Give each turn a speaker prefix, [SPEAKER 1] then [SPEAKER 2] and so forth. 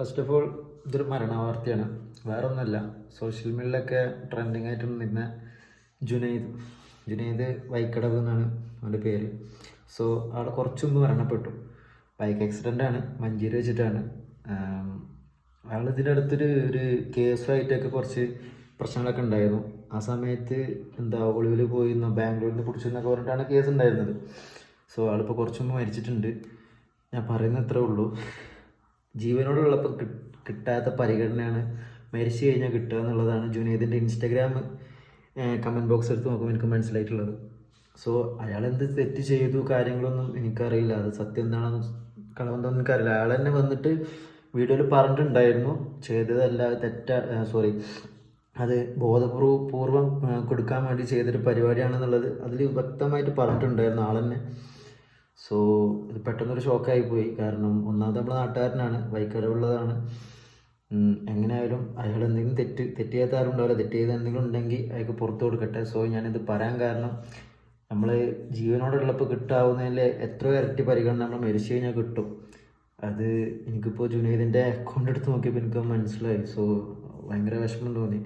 [SPEAKER 1] First of all ഇതൊരു മരണവാർത്തയാണ്, വേറെ ഒന്നുമല്ല. സോഷ്യൽ മീഡിയയിലൊക്കെ ട്രെൻഡിങ് ആയിട്ട് നിന്ന ജുനൈദ് വൈക്കടവ് എന്നാണ് അവൻ്റെ പേര്. സോ ആൾ കുറച്ച് മുമ്പ് മരണപ്പെട്ടു. ബൈക്ക് ആക്സിഡൻ്റ് ആണ്, മഞ്ചേരി വെച്ചിട്ടാണ്. ആൾ ഇതിൻ്റെ അടുത്തൊരു കേസുമായിട്ടൊക്കെ കുറച്ച് പ്രശ്നങ്ങളൊക്കെ ഉണ്ടായിരുന്നു. ആ സമയത്ത് ഒളിവിൽ പോയിരുന്ന ബാംഗ്ലൂരിൽ നിന്ന് പിടിച്ചെന്നൊക്കെ പറഞ്ഞിട്ടാണ് കേസ് ഉണ്ടായിരുന്നത്. സോ ആളിപ്പോൾ കുറച്ച് മുമ്പ് മരിച്ചിട്ടുണ്ട്. ഞാൻ പറയുന്നത് അത്രേ ഉള്ളൂ. ജീവനോടുള്ളപ്പോൾ കിട്ടാത്ത പരിഗണനയാണ് മരിച്ചു കഴിഞ്ഞാൽ കിട്ടുക എന്നുള്ളതാണ് ജുനൈദിൻ്റെ ഇൻസ്റ്റഗ്രാം കമൻറ്റ് ബോക്സ് എടുത്ത് നോക്കുമ്പോൾ എനിക്ക് മനസ്സിലായിട്ടുള്ളത്. സോ അയാൾ എന്ത് തെറ്റ് ചെയ്തു കാര്യങ്ങളൊന്നും എനിക്കറിയില്ല, അത് സത്യം എന്താണെന്ന് കളവെന്താണെന്ന് എനിക്കറിയില്ല. അയാൾ തന്നെ വന്നിട്ട് വീഡിയോയിൽ പറഞ്ഞിട്ടുണ്ടായിരുന്നു ചെയ്തതല്ല അത് ബോധപൂർവം കൊടുക്കാൻ വേണ്ടി ചെയ്തൊരു പരിപാടിയാണെന്നുള്ളത് അതിൽ വ്യക്തമായിട്ട് പറഞ്ഞിട്ടുണ്ടായിരുന്നു ആൾ തന്നെ. സോ ഇത് പെട്ടെന്നൊരു ഷോക്കായി പോയി. കാരണം ഒന്നാമത് നമ്മുടെ നാട്ടുകാരനാണ്, വൈക്കടവുള്ളതാണ്. എങ്ങനെയായാലും അയാൾ എന്തെങ്കിലും തെറ്റ് ചെയ്യാത്ത ആരും ഉണ്ടാവില്ല. തെറ്റ് ചെയ്ത് എന്തെങ്കിലും ഉണ്ടെങ്കിൽ അയാൾക്ക് പുറത്തു കൊടുക്കട്ടെ. സോ ഞാനിത് പറയാൻ കാരണം, നമ്മൾ ജീവനോടുള്ളപ്പോൾ കിട്ടാവുന്നതിൽ എത്രയോ ഇരട്ടി പരിഗണന നമ്മൾ മരിച്ചു കഴിഞ്ഞാൽ കിട്ടും. അത് എനിക്കിപ്പോൾ ജുനൈദിൻ്റെ അക്കൗണ്ട് എടുത്ത് നോക്കിയപ്പോൾ എനിക്ക് മനസ്സിലായി. സോ ഭയങ്കര വിഷമം തോന്നി.